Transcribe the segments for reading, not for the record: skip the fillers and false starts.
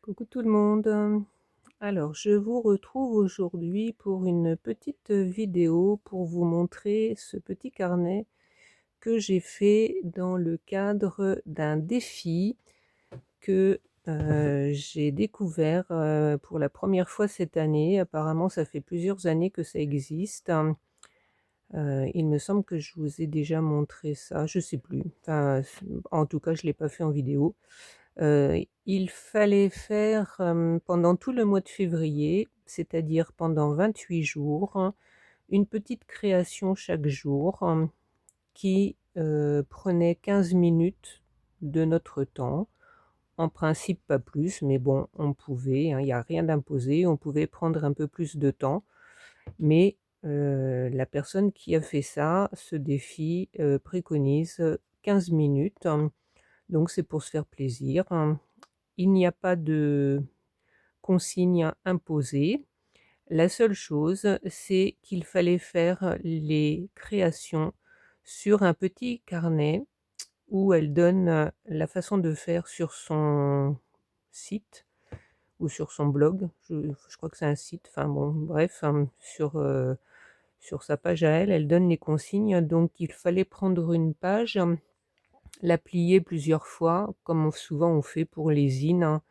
Coucou tout le monde. Alors, je vous retrouve aujourd'hui pour une petite vidéo pour vous montrer ce petit carnet que j'ai fait dans le cadre d'un défi que j'ai découvert pour la première fois cette année. Apparemment, ça fait plusieurs années que ça existe. Il me semble que je vous ai déjà montré ça, je sais plus. Enfin, en tout cas, je ne l'ai pas fait en vidéo. Il fallait faire, pendant tout le mois de février, c'est-à-dire pendant 28 jours, une petite création chaque jour, qui, prenait 15 minutes de notre temps. En principe pas plus, mais bon, on pouvait, hein, il y a rien d'imposé, on pouvait prendre un peu plus de temps, mais la personne qui a fait ça, ce défi, préconise 15 minutes, donc c'est pour se faire plaisir. Il n'y a pas de consigne imposée. La seule chose, c'est qu'il fallait faire les créations sur un petit carnet où elle donne, la façon de faire sur son site ou sur son blog. Je crois que c'est un site, enfin bon, bref, sur sa page à elle, elle donne les consignes. Donc il fallait prendre une page, la plier plusieurs fois, comme souvent on fait pour les zines, hein.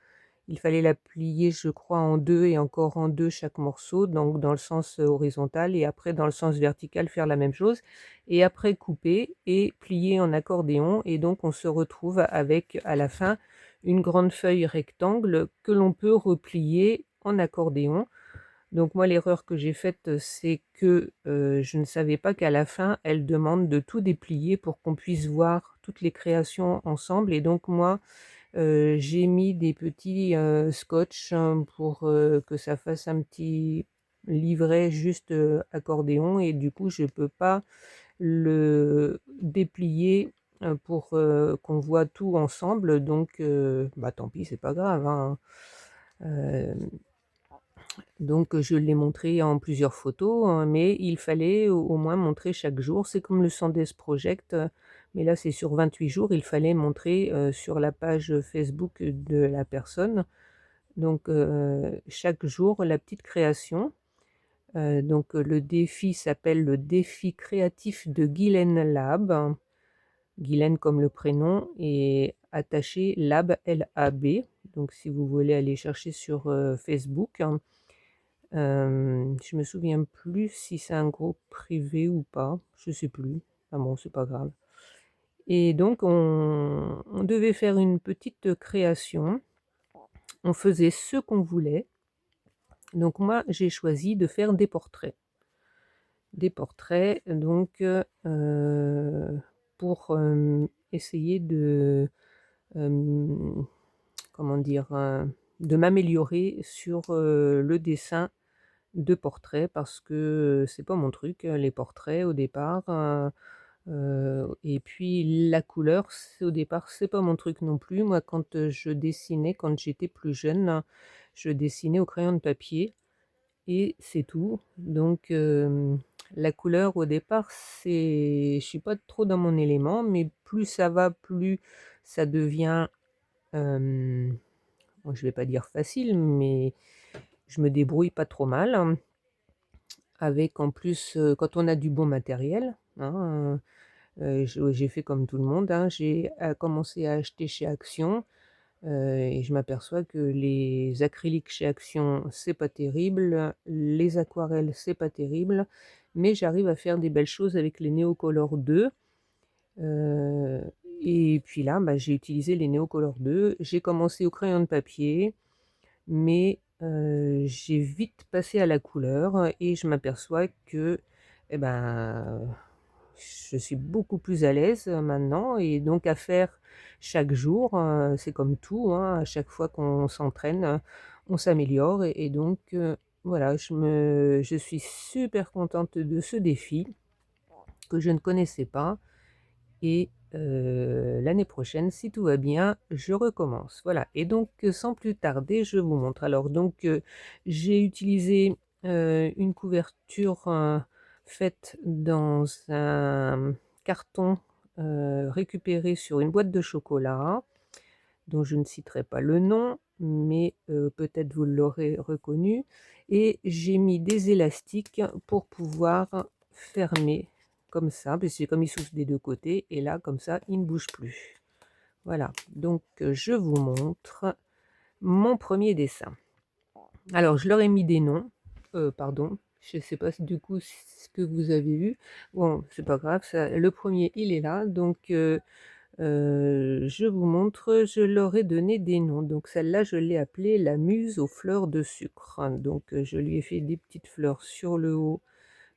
Il fallait la plier, je crois, en 2 et encore en 2 chaque morceau, donc dans le sens, horizontal, et après dans le sens vertical faire la même chose, et après couper et plier en accordéon, et donc on se retrouve avec à la fin une grande feuille rectangle que l'on peut replier en accordéon. Donc moi, l'erreur que j'ai faite, c'est que, je ne savais pas qu'à la fin, elle demande de tout déplier pour qu'on puisse voir toutes les créations ensemble, et donc moi, j'ai mis des petits, scotch, pour, que ça fasse un petit livret juste, accordéon, et du coup, je peux pas le déplier, pour, qu'on voit tout ensemble, donc bah, tant pis, c'est pas grave, hein. Hem, donc je l'ai montré en plusieurs photos, mais il fallait au moins montrer chaque jour. C'est comme le Sandes Project, mais là, c'est sur 28 jours. Il fallait montrer, sur la page Facebook de la personne, donc chaque jour, la petite création. Donc le défi s'appelle le défi créatif de Guylaine Lab. Guylaine comme le prénom et attaché Lab, L-A-B. Donc si vous voulez aller chercher sur, Facebook, hein. Je me souviens plus si c'est un groupe privé ou pas, je sais plus. Ah bon, c'est pas grave. Et donc on devait faire une petite création. On faisait ce qu'on voulait. Donc moi, j'ai choisi de faire des portraits. Des portraits, donc pour, essayer de, hem, comment dire? De m'améliorer sur, le dessin de portraits, parce que, c'est pas mon truc, les portraits au départ, et puis la couleur, c'est au départ, c'est pas mon truc non plus. Moi, quand, je dessinais, quand j'étais plus jeune, je dessinais au crayon de papier et c'est tout. Donc la couleur au départ, je suis pas trop dans mon élément, mais plus ça va, plus ça devient, bon, je vais pas dire facile, mais je me débrouille pas trop mal, hein. Avec en plus, quand on a du bon matériel, hein, j'ai fait comme tout le monde, hein, j'ai commencé à acheter chez Action, et je m'aperçois que les acryliques chez Action, c'est pas terrible, les aquarelles, c'est pas terrible, mais j'arrive à faire des belles choses avec les Neocolor 2, heu et puis là, bah, j'ai utilisé les Neocolor 2. J'ai commencé au crayon de papier, mais j'ai vite passé à la couleur et je m'aperçois que, et ben, je suis beaucoup plus à l'aise, maintenant, et donc à faire chaque jour, c'est comme tout, hein, à chaque fois qu'on s'entraîne, on s'améliore, et donc voilà, je suis super contente de ce défi que je ne connaissais pas, et l'année prochaine, si tout va bien, je recommence. Voilà, et donc sans plus tarder, je vous montre. Alors donc j'ai utilisé, une couverture, faite dans un carton, récupéré sur une boîte de chocolat. dont je ne citerai pas le nom, mais peut-être vous l'aurez reconnu. Et j'ai mis des élastiques pour pouvoir fermer comme ça, parce que comme il souffle des deux côtés, et là, comme ça, il ne bouge plus. Voilà, donc je vous montre mon premier dessin. Alors, je leur ai mis des noms, pardon, je ne sais pas du coup ce que vous avez vu. Bon, c'est pas grave, ça, le premier, il est là, donc je vous montre, je leur ai donné des noms. Donc celle-là, je l'ai appelée la muse aux fleurs de sucre. Donc je lui ai fait des petites fleurs sur le haut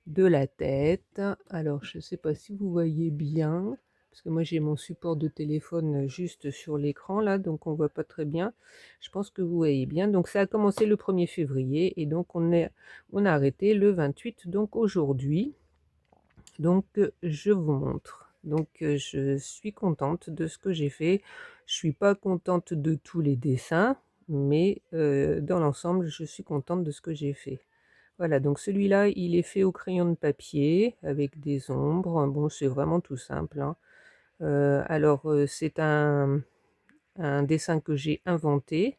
de la tête. Alors, je ne sais pas si vous voyez bien, parce que moi j'ai mon support de téléphone juste sur l'écran là, donc on voit pas très bien. Je pense que vous voyez bien. Donc ça a commencé le 1er février et donc on a arrêté le 28, donc aujourd'hui. Donc je vous montre. Donc je suis contente de ce que j'ai fait. Je suis pas contente de tous les dessins, mais dans l'ensemble, je suis contente de ce que j'ai fait. Voilà, donc celui-là, il est fait au crayon de papier avec des ombres. Bon, c'est vraiment tout simple, hein. Alors, c'est un dessin que j'ai inventé.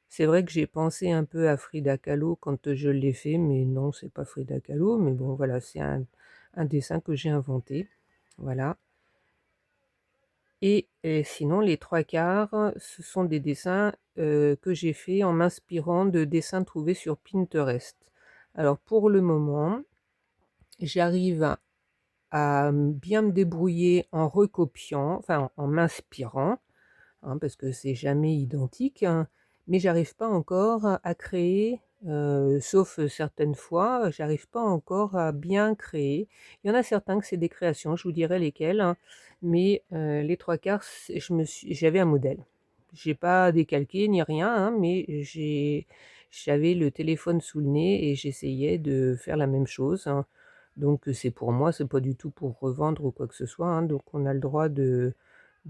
C'est vrai que j'ai pensé un peu à Frida Kahlo quand je l'ai fait, mais non, c'est pas Frida Kahlo. Mais bon, voilà, c'est un dessin que j'ai inventé. Voilà. Et sinon, les trois quarts, ce sont des dessins que j'ai fait en m'inspirant de dessins trouvés sur Pinterest. Alors, pour le moment, j'arrive à bien me débrouiller en recopiant, enfin en m'inspirant, hein, parce que c'est jamais identique, hein, mais j'arrive pas encore à créer, sauf certaines fois, j'arrive pas encore à bien créer. Il y en a certains que c'est des créations, je vous dirai lesquelles, hein, mais les trois quarts, j'avais un modèle. J'ai pas décalqué ni rien, hein, mais j'avais le téléphone sous le nez et j'essayais de faire la même chose, hein. Donc c'est pour moi, c'est pas du tout pour revendre ou quoi que ce soit, hein, donc on a le droit de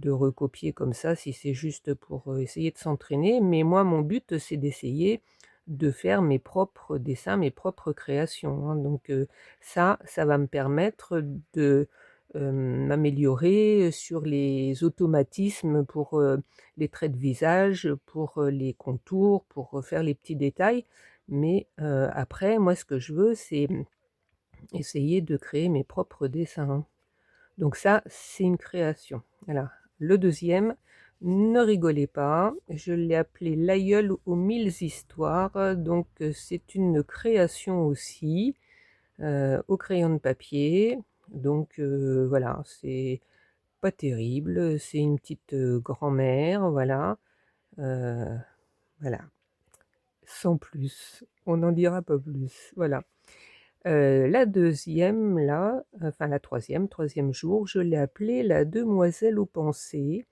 recopier comme ça si c'est juste pour essayer de s'entraîner. Mais moi, mon but, c'est d'essayer de faire mes propres dessins, mes propres créations, hein. Donc ça va me permettre de m'améliorer sur les automatismes pour les traits de visage, pour les contours, pour faire les petits détails. Mais après, moi, ce que je veux, c'est essayer de créer mes propres dessins, hein. Donc ça, c'est une création. Voilà. Le deuxième, ne rigolez pas, je l'ai appelé l'aïeul aux 1000 histoires. Donc c'est une création aussi, au crayon de papier. Donc voilà, c'est pas terrible, c'est une petite grand-mère, voilà. Euh, voilà, sans plus, on n'en dira pas plus, voilà. La deuxième là, enfin la troisième jour, je l'ai appelée la demoiselle aux pensées.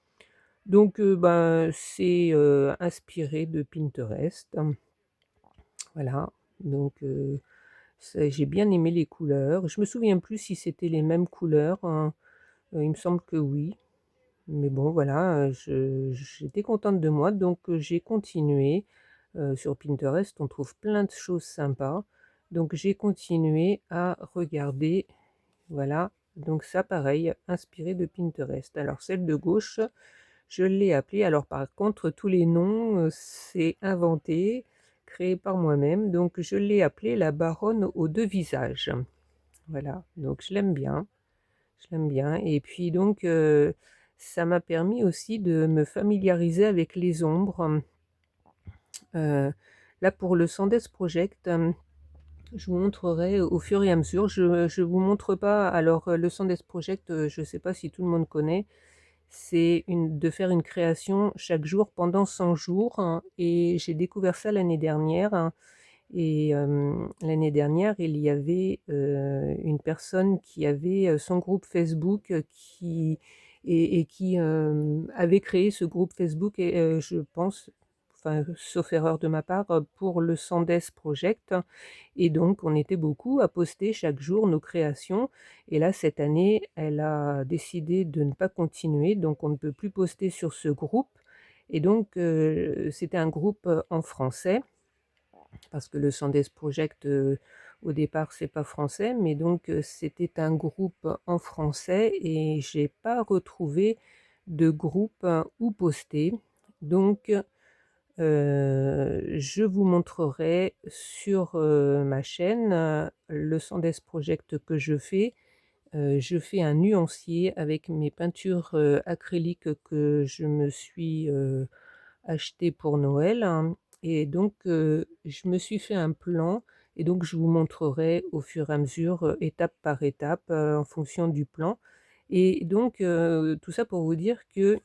Donc ben, c'est, inspiré de Pinterest. Voilà, donc j'ai bien aimé les couleurs. Je me souviens plus si c'était les mêmes couleurs, hein, il me semble que oui. Mais bon voilà, j'étais contente de moi, donc j'ai continué. Sur Pinterest, on trouve plein de choses sympas. Donc j'ai continué à regarder, voilà. Donc ça pareil, inspiré de Pinterest. Alors celle de gauche, je l'ai appelée, alors par contre tous les noms, c'est inventé, créé par moi-même. Donc je l'ai appelée la baronne aux deux visages. Voilà, donc je l'aime bien. Je l'aime bien. Et puis donc, ça m'a permis aussi de me familiariser avec les ombres. Là, pour le Sandes Project, je vous montrerai au fur et à mesure. Je ne vous montre pas. Alors, le Sandes Project, je ne sais pas si tout le monde connaît. C'est de faire une création chaque jour pendant 100 jours, hein, et j'ai découvert ça l'année dernière, hein. Et l'année dernière, il y avait une personne qui avait son groupe Facebook et qui avait créé ce groupe Facebook, et je pense, enfin, sauf erreur de ma part, pour le Sandes Project. Et donc, on était beaucoup à poster chaque jour nos créations. Et là, cette année, elle a décidé de ne pas continuer, donc on ne peut plus poster sur ce groupe. Et donc, c'était un groupe en français, parce que le Sandes Project, au départ, c'est pas français, mais donc c'était un groupe en français et j'ai pas retrouvé de groupe où poster. Donc je vous montrerai sur, ma chaîne, le Sandes Project que je fais. Je fais un nuancier avec mes peintures, acryliques que je me suis, achetées pour Noël, hein, et donc je me suis fait un plan et donc je vous montrerai au fur et à mesure, étape par étape, en fonction du plan et donc tout ça pour vous dire que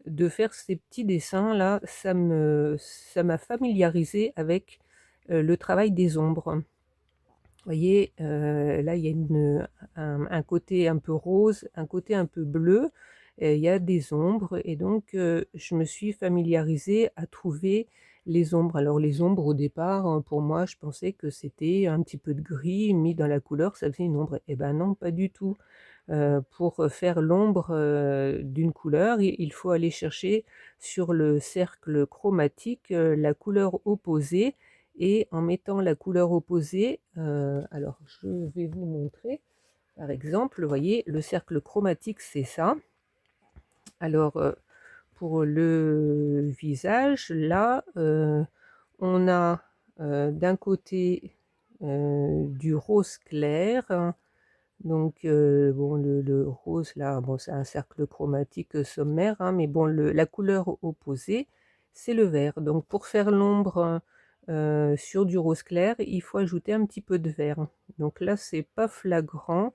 de faire ces petits dessins là, ça m'a familiarisé avec, le travail des ombres. Vous voyez, là il y a un côté un peu rose, un côté un peu bleu, il y a des ombres et donc je me suis familiarisée à trouver les ombres. Alors les ombres au départ, pour moi je pensais que c'était un petit peu de gris mis dans la couleur, ça faisait une ombre. Et ben non, pas du tout. Pour faire l'ombre d'une couleur, il faut aller chercher sur le cercle chromatique la couleur opposée et en mettant la couleur opposée, alors je vais vous montrer. Par exemple, vous voyez, le cercle chromatique, c'est ça. Alors, pour le visage, là, on a d'un côté du rose clair, hein. Donc, bon, le rose, là, bon, c'est un cercle chromatique sommaire, hein, mais bon, la couleur opposée, c'est le vert. Donc, pour faire l'ombre sur du rose clair, il faut ajouter un petit peu de vert. Donc là, c'est pas flagrant.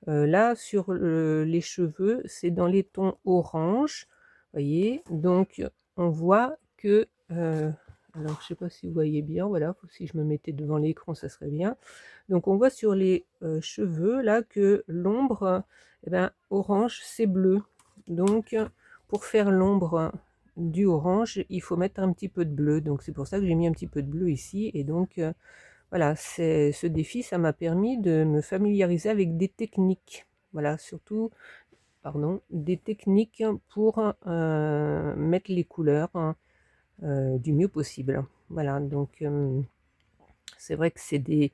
Là, sur les cheveux, c'est dans les tons orange, voyez. Donc, on voit que, alors, je sais pas si vous voyez bien, voilà, si je me mettais devant l'écran, ça serait bien. Donc on voit sur les cheveux là que l'ombre, eh ben, orange, c'est bleu. Donc pour faire l'ombre du orange, il faut mettre un petit peu de bleu. Donc c'est pour ça que j'ai mis un petit peu de bleu ici. Et donc voilà, ce défi, ça m'a permis de me familiariser avec des techniques. Voilà, surtout, pardon, des techniques pour mettre les couleurs, hein, du mieux possible. Voilà, donc c'est vrai que c'est des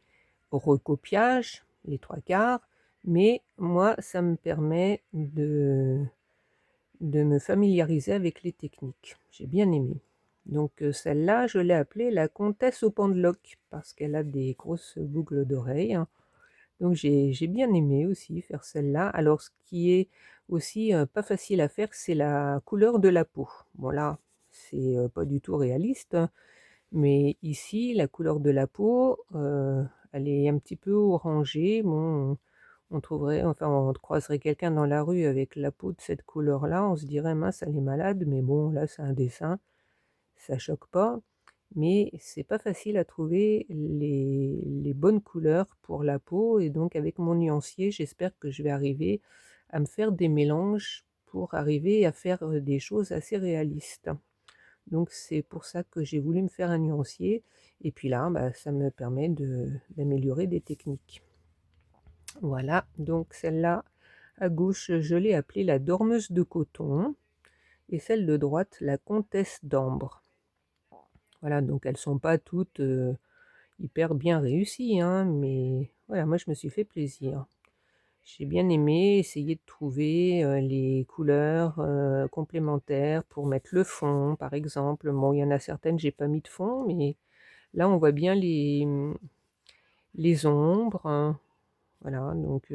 recopiages, les trois quarts, mais moi, ça me permet de me familiariser avec les techniques. J'ai bien aimé. Donc celle-là, je l'ai appelée la comtesse au pendeloque parce qu'elle a des grosses boucles d'oreilles, hein. Donc j'ai bien aimé aussi faire celle-là. Alors ce qui est aussi pas facile à faire, c'est la couleur de la peau. Bon là, c'est pas du tout réaliste, hein, mais ici, la couleur de la peau, elle est un petit peu orangée. Bon, on trouverait, enfin, on croiserait quelqu'un dans la rue avec la peau de cette couleur-là, on se dirait: «Mince, elle est malade», mais bon, là, c'est un dessin, ça choque pas. Mais c'est pas facile à trouver les bonnes couleurs pour la peau et donc avec mon nuancier, j'espère que je vais arriver à me faire des mélanges pour arriver à faire, des choses assez réalistes. Donc c'est pour ça que j'ai voulu me faire un nuancier et puis là, bah, ça me permet d'améliorer des techniques. Voilà, donc celle-là à gauche, je l'ai appelée la dormeuse de coton et celle de droite, la comtesse d'ambre. Voilà, donc elles sont pas toutes hyper bien réussies, hein, mais voilà, moi je me suis fait plaisir. J'ai bien aimé essayer de trouver les couleurs complémentaires pour mettre le fond, par exemple. Bon, il y en a certaines, j'ai pas mis de fond, mais là, on voit bien les ombres, hein. Voilà, donc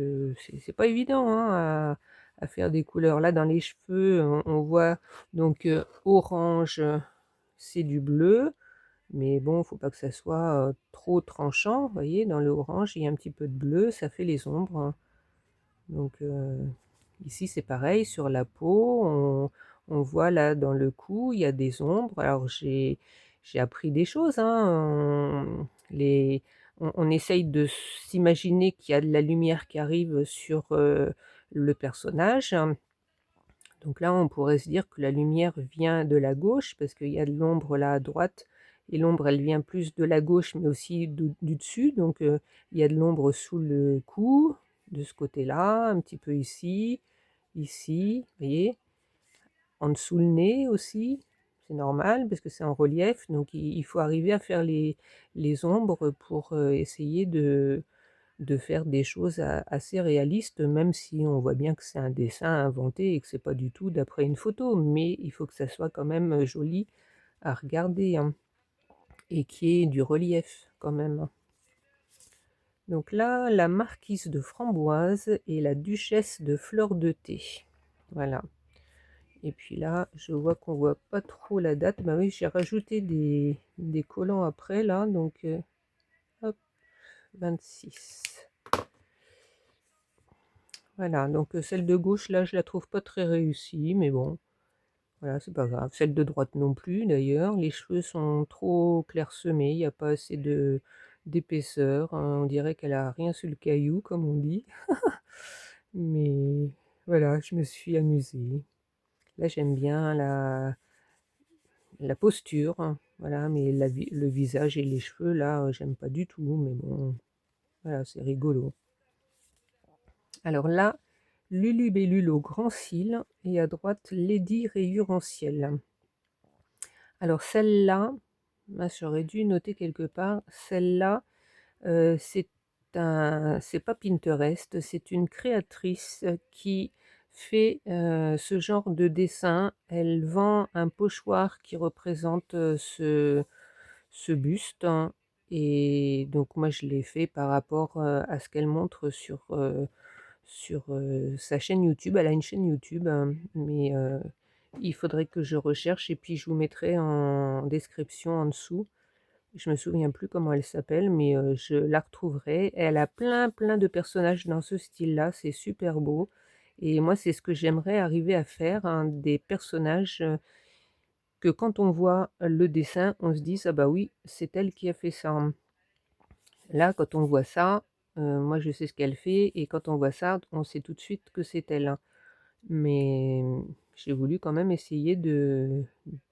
c'est pas évident, hein, à faire des couleurs. Là, dans les cheveux, on voit donc orange, c'est du bleu, mais bon, faut pas que ça soit trop tranchant. Vous voyez, dans le orange, il y a un petit peu de bleu, ça fait les ombres, hein. Donc ici, c'est pareil, sur la peau, on voit là dans le cou, il y a des ombres. Alors j'ai appris des choses, hein, on essaye de s'imaginer qu'il y a de la lumière qui arrive sur le personnage. Donc là, on pourrait se dire que la lumière vient de la gauche, parce qu'il y a de l'ombre là à droite, et l'ombre, elle vient plus de la gauche, mais aussi du dessus. Donc il y a de l'ombre sous le cou, de ce côté-là, un petit peu ici, ici, vous voyez, en dessous le nez aussi, c'est normal, parce que c'est en relief, donc il faut arriver à faire les ombres pour essayer de faire des choses assez réalistes, même si on voit bien que c'est un dessin inventé et que c'est pas du tout d'après une photo, mais il faut que ça soit quand même joli à regarder, hein, et qu'il y ait du relief quand même. Donc là, la marquise de framboise et la duchesse de fleur de thé. Voilà. Et puis là, je vois qu'on voit pas trop la date. Bah oui, j'ai rajouté des collants après là, donc hop, 26. Voilà, donc celle de gauche là, je la trouve pas très réussie, mais bon, voilà, c'est pas grave. Celle de droite non plus d'ailleurs. Les cheveux sont trop clairsemés, il n'y a pas assez de d'épaisseur, hein. On dirait qu'elle a rien sur le caillou, comme on dit. Mais voilà, je me suis amusée. Là, j'aime bien la posture, hein, voilà, mais le visage et les cheveux, là, j'aime pas du tout, mais bon, voilà, c'est rigolo. Alors là, Lulubellule au grand cils et à droite, Lady Rayure en ciel. Alors celle-là, j'aurais dû noter quelque part, celle-là, c'est pas Pinterest, c'est une créatrice qui fait ce genre de dessin. Elle vend un pochoir qui représente ce buste, hein, et donc moi je l'ai fait par rapport à ce qu'elle montre sur sa chaîne YouTube. Elle a une chaîne YouTube, hein, mais il faudrait que je recherche et puis je vous mettrai en description en dessous. Je me souviens plus comment elle s'appelle, mais je la retrouverai. Elle a plein de personnages dans ce style-là, c'est super beau. Et moi, c'est ce que j'aimerais arriver à faire, hein, des personnages que quand on voit le dessin, on se dit, ah bah oui, c'est elle qui a fait ça, hein. Là, quand on voit ça, moi je sais ce qu'elle fait, et quand on voit ça, on sait tout de suite que c'est elle, hein. Mais j'ai voulu quand même essayer de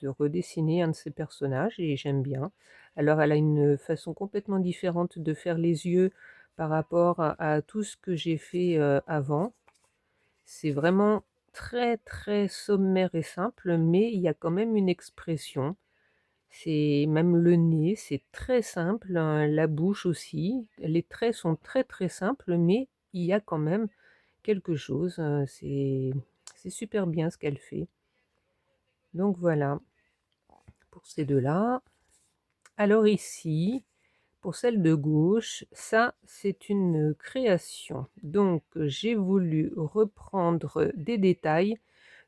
redessiner un de ces personnages et j'aime bien. Alors elle a une façon complètement différente de faire les yeux par rapport à tout ce que j'ai fait avant. C'est vraiment très sommaire et simple, mais il y a quand même une expression. C'est même le nez, c'est très simple, hein, la bouche aussi. Les traits sont très simples, mais il y a quand même quelque chose. C'est super bien ce qu'elle fait. Donc voilà, pour ces deux-là. Alors ici, pour celle de gauche, ça c'est une création. Donc j'ai voulu reprendre des détails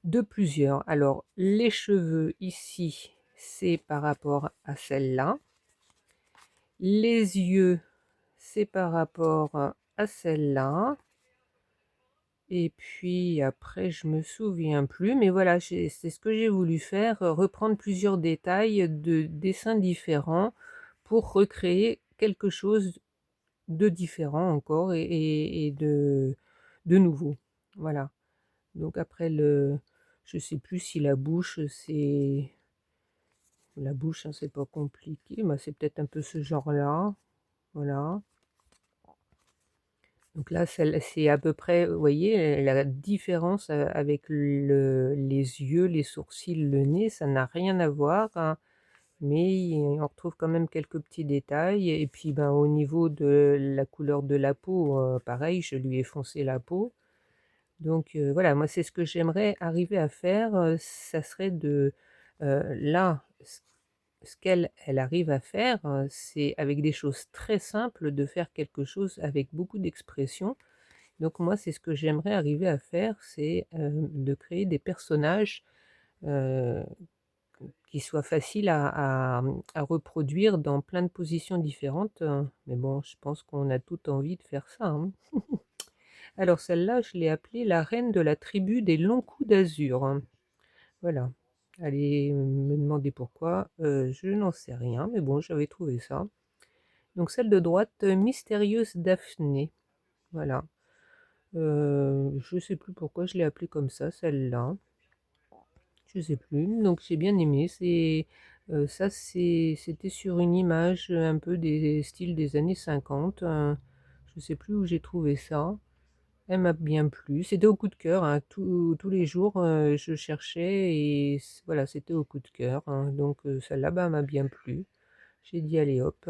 de plusieurs. Alors les cheveux ici, c'est par rapport à celle-là. Les yeux, c'est par rapport à celle-là. Et puis après, je me souviens plus, mais voilà, c'est ce que j'ai voulu faire, reprendre plusieurs détails de dessins différents pour recréer quelque chose de différent encore et de nouveau. Voilà. Donc après je sais plus si la bouche c'est hein, c'est pas compliqué, mais c'est peut-être un peu ce genre-là. Voilà. Donc là, c'est à peu près, vous voyez, la différence avec les yeux, les sourcils, le nez, ça n'a rien à voir, hein, mais on retrouve quand même quelques petits détails. Et puis ben, au niveau de la couleur de la peau, pareil, je lui ai foncé la peau. Donc voilà, moi c'est ce que j'aimerais arriver à faire, ça serait là, ce qu'elle arrive à faire, c'est avec des choses très simples, de faire quelque chose avec beaucoup d'expression. Donc moi, c'est ce que j'aimerais arriver à faire, c'est de créer des personnages euh, qui soient faciles à reproduire dans plein de positions différentes, hein. Mais bon, je pense qu'on a tout envie de faire ça, hein. Alors celle-là, je l'ai appelée la reine de la tribu des longs coups d'azur, hein. Voilà. Allez me demander pourquoi, je n'en sais rien, mais bon, j'avais trouvé ça. Donc celle de droite, mystérieuse Daphné. Voilà. Je sais plus pourquoi je l'ai appelée comme ça, celle-là. Je sais plus. Donc j'ai bien aimé. Ça, c'était sur une image un peu des styles des années 50. Je sais plus où j'ai trouvé ça. Elle m'a bien plu. C'était au coup de cœur, hein. Tous les jours, je cherchais et voilà, c'était au coup de cœur, hein. Donc celle-là, bah, m'a bien plu. J'ai dit allez hop.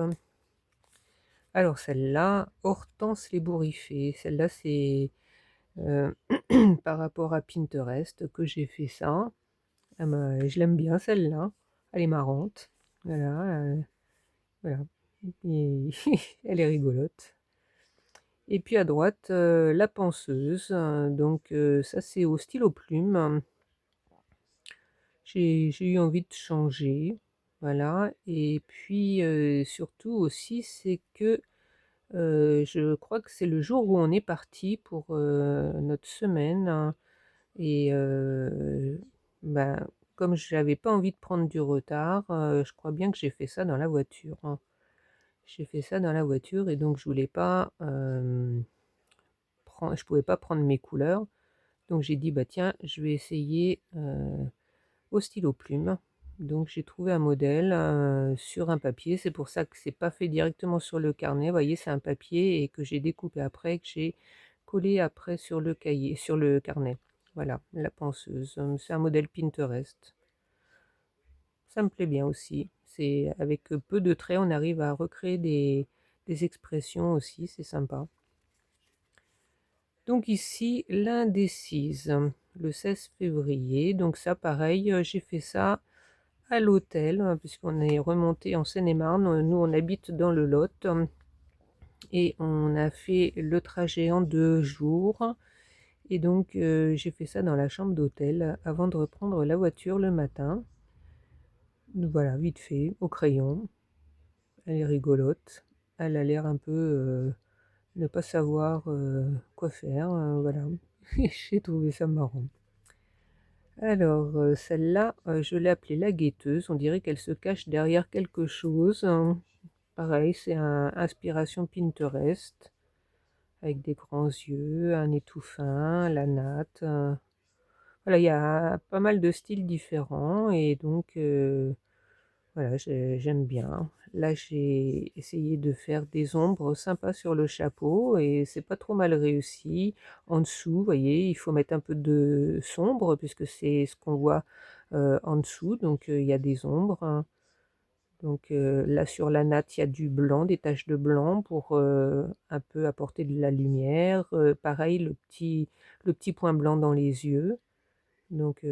Alors celle-là, Hortense l'ébouriffée. Celle-là, c'est par rapport à Pinterest que j'ai fait ça. Je l'aime bien celle-là. Elle est marrante. Voilà, voilà. Et elle est rigolote. Et puis à droite, la penseuse. Donc ça, c'est au stylo plume. J'ai eu envie de changer. Voilà. Et puis surtout aussi, c'est que je crois que c'est le jour où on est parti pour notre semaine, hein. Et ben, comme j'avais pas envie de prendre du retard, je crois bien que j'ai fait ça dans la voiture, hein. J'ai fait ça dans la voiture et donc je voulais pas, je pouvais pas prendre mes couleurs. Donc j'ai dit: «Bah tiens, je vais essayer, au stylo plume». Donc j'ai trouvé un modèle, sur un papier. C'est pour ça que c'est pas fait directement sur le carnet. Vous voyez, c'est un papier et que j'ai découpé après, que j'ai collé après sur le cahier sur le carnet. Voilà, la penseuse, c'est un modèle Pinterest. Ça me plaît bien aussi. C'est avec peu de traits, on arrive à recréer des expressions aussi, c'est sympa. Donc ici, l'indécise, le 16 février. Donc ça, pareil, j'ai fait ça à l'hôtel, puisqu'on est remonté en Seine-et-Marne. Nous, on habite dans le Lot, et on a fait le trajet en 2 jours. Et donc, j'ai fait ça dans la chambre d'hôtel avant de reprendre la voiture le matin. Voilà, vite fait, au crayon. Elle est rigolote. Elle a l'air un peu ne pas savoir quoi faire. Voilà, j'ai trouvé ça marrant. Alors, celle-là, je l'ai appelée la guetteuse. On dirait qu'elle se cache derrière quelque chose, hein. Pareil, c'est inspiration Pinterest, avec des grands yeux, un nez tout fin, la natte. Voilà, il y a pas mal de styles différents et donc voilà, j'aime bien. Là, j'ai essayé de faire des ombres sympas sur le chapeau et c'est pas trop mal réussi. En dessous, vous voyez, il faut mettre un peu de sombre puisque c'est ce qu'on voit en dessous. Donc, il y a des ombres, hein. Donc là, sur la natte, il y a du blanc, des taches de blanc pour un peu apporter de la lumière. Pareil, le petit point blanc dans les yeux. Donc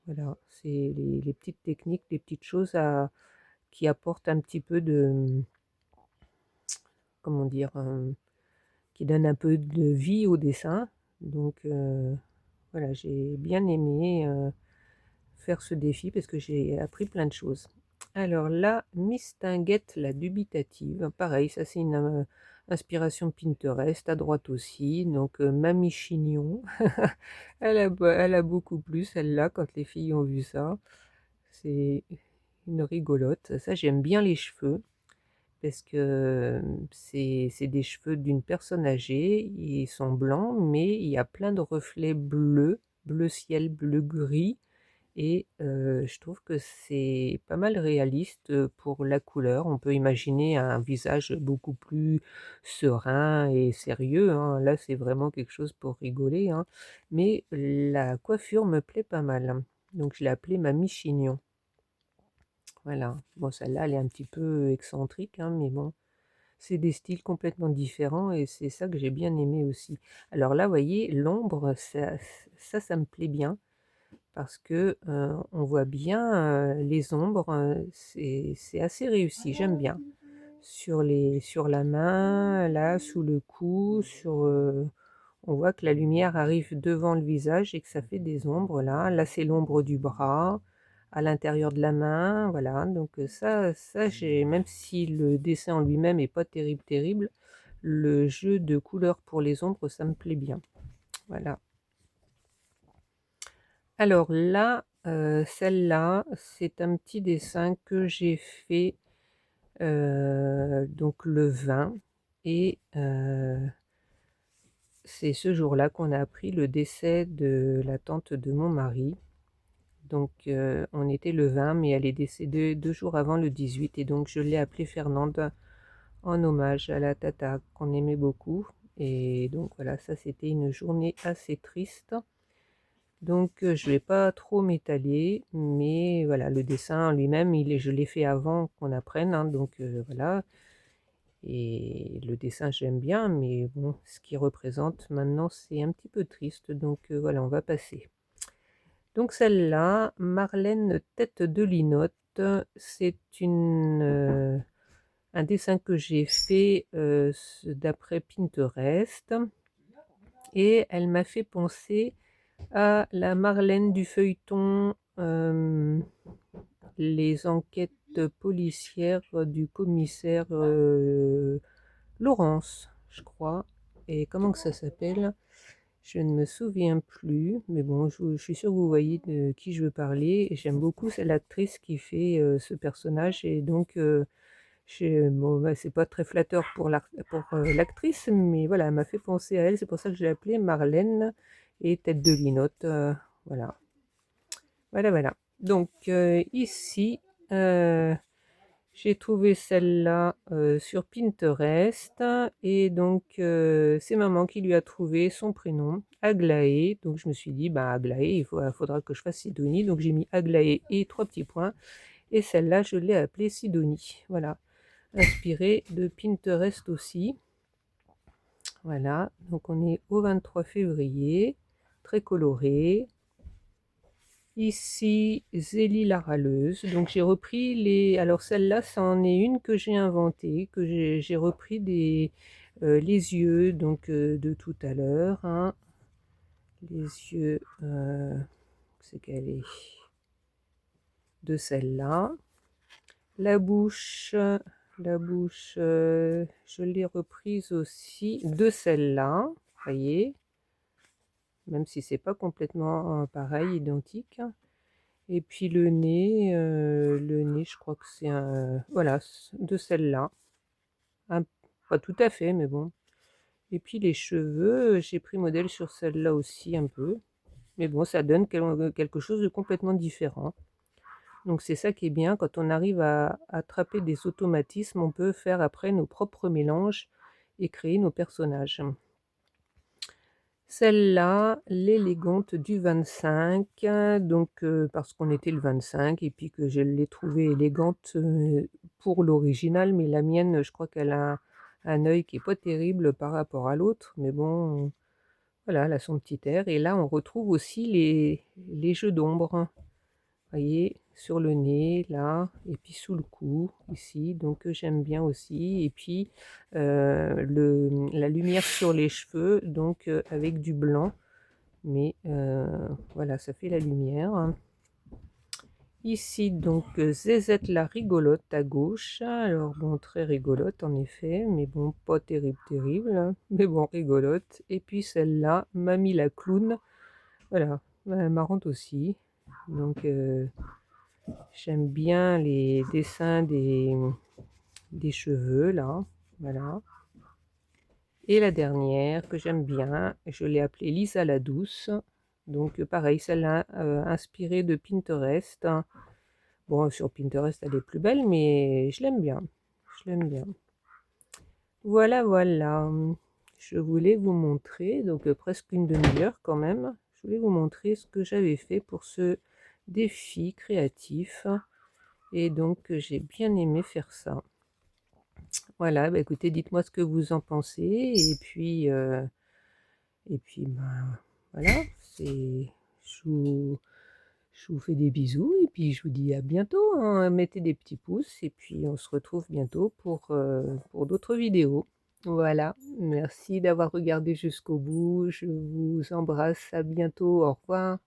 voilà, c'est les petites techniques, les petites choses qui apportent un petit peu de, comment dire, qui donnent un peu de vie au dessin. Donc voilà, j'ai bien aimé faire ce défi parce que j'ai appris plein de choses. Alors là, Mistinguette la dubitative, pareil, ça c'est une inspiration Pinterest, à droite aussi, donc Mamie Chignon, elle a beaucoup plu celle-là quand les filles ont vu ça, c'est une rigolote, ça j'aime bien les cheveux, parce que c'est des cheveux d'une personne âgée, ils sont blancs, mais il y a plein de reflets bleus, bleu ciel, bleu gris, et je trouve que c'est pas mal réaliste, pour la couleur. On peut imaginer un visage beaucoup plus serein et sérieux, hein. Là, c'est vraiment quelque chose pour rigoler, hein, mais la coiffure me plaît pas mal, hein. Donc je l'ai appelée Mamie Chignon. Voilà. Bon, celle-là, elle est un petit peu excentrique, hein, mais bon, c'est des styles complètement différents et c'est ça que j'ai bien aimé aussi. Alors là, vous voyez, l'ombre, ça me plaît bien parce que, on voit bien, les ombres, c'est assez réussi, j'aime bien. Sur la main, là, sous le cou, on voit que la lumière arrive devant le visage et que ça fait des ombres là. Là, c'est l'ombre du bras, à l'intérieur de la main, voilà. Donc ça j'ai même si le dessin en lui-même est pas terrible, terrible, le jeu de couleurs pour les ombres, ça me plaît bien. Voilà. Alors là, celle-là, c'est un petit dessin que j'ai fait, donc le 20 et c'est ce jour-là qu'on a appris le décès de la tante de mon mari. Donc on était le 20, mais elle est décédée 2 jours avant le 18 et donc je l'ai appelée Fernande en hommage à la tata qu'on aimait beaucoup et donc voilà, ça c'était une journée assez triste. Donc je vais pas trop m'étaler, mais voilà, le dessin en lui-même, je l'ai fait avant qu'on apprenne, hein, donc voilà. Et le dessin, j'aime bien, mais bon, ce qu'il représente maintenant, c'est un petit peu triste. Donc voilà, on va passer. Donc celle-là, Marlène Tête de Linotte, c'est un dessin que j'ai fait d'après Pinterest. Et elle m'a fait penser à la Marlène du feuilleton Les enquêtes policières du commissaire Laurence, je crois. Et comment que ça s'appelle? Je ne me souviens plus, mais bon, je suis sûre que vous voyez de qui je veux parler. Et j'aime beaucoup, c'est l'actrice qui fait ce personnage. Et donc, bon, bah, c'est pas très flatteur pour l'actrice, mais voilà, elle m'a fait penser à elle. C'est pour ça que je l'ai appelée Marlène et Tête de Linotte. Voilà. Voilà, voilà. Donc, ici, euh, j'ai trouvé celle-là sur Pinterest et donc c'est maman qui lui a trouvé son prénom, Aglaé. Donc je me suis dit, bah Aglaé, faudra que je fasse Sidonie. Donc j'ai mis Aglaé et 3 petits points. Et celle-là, je l'ai appelée Sidonie. Voilà, inspirée de Pinterest aussi. Voilà, donc on est au 23 février, très coloré. Ici, Zélie la râleuse. Donc j'ai repris les... Alors celle-là, ça en est une que j'ai inventée, que j'ai repris les yeux donc de tout à l'heure. Hein. Les yeux, c'est qu'elle est de celle-là. La bouche, je l'ai reprise aussi de celle-là. Voyez, même si c'est pas complètement pareil, identique. Et puis le nez, je crois que c'est voilà, de celle-là. Pas tout à fait, mais bon. Et puis les cheveux, j'ai pris modèle sur celle-là aussi un peu. Mais bon, ça donne quelque chose de complètement différent. Donc c'est ça qui est bien, quand on arrive à attraper des automatismes, on peut faire après nos propres mélanges et créer nos personnages. Celle-là, l'élégante du 25, donc parce qu'on était le 25 et puis que je l'ai trouvée élégante pour l'original, mais la mienne, je crois qu'elle a un œil qui est pas terrible par rapport à l'autre, mais bon, voilà, elle a son petit air. Et là, on retrouve aussi les jeux d'ombre, voyez, sur le nez, là, et puis sous le cou, ici, donc j'aime bien aussi. Et puis la lumière sur les cheveux, donc avec du blanc, mais voilà, ça fait la lumière. Ici, donc, Zézette la rigolote à gauche. Alors, bon, très rigolote en effet, mais bon, pas terrible, terrible, hein, mais bon, rigolote. Et puis celle-là, Mamie la clown, voilà, marrante aussi. Donc, j'aime bien les dessins des cheveux, là. Voilà. Et la dernière, que j'aime bien, je l'ai appelée Lisa la douce. Donc, pareil, celle-là, inspirée de Pinterest. Bon, sur Pinterest, elle est plus belle, mais je l'aime bien. Je l'aime bien. Voilà, voilà. Je voulais vous montrer, donc presque une demi-heure quand même. Je voulais vous montrer ce que j'avais fait pour ce défi créatif. Et donc, j'ai bien aimé faire ça. Voilà, bah écoutez, dites-moi ce que vous en pensez. Et puis ben, voilà, je vous fais des bisous et puis je vous dis à bientôt. Hein. Mettez des petits pouces et puis on se retrouve bientôt pour d'autres vidéos. Voilà, merci d'avoir regardé jusqu'au bout. Je vous embrasse, à bientôt, au revoir.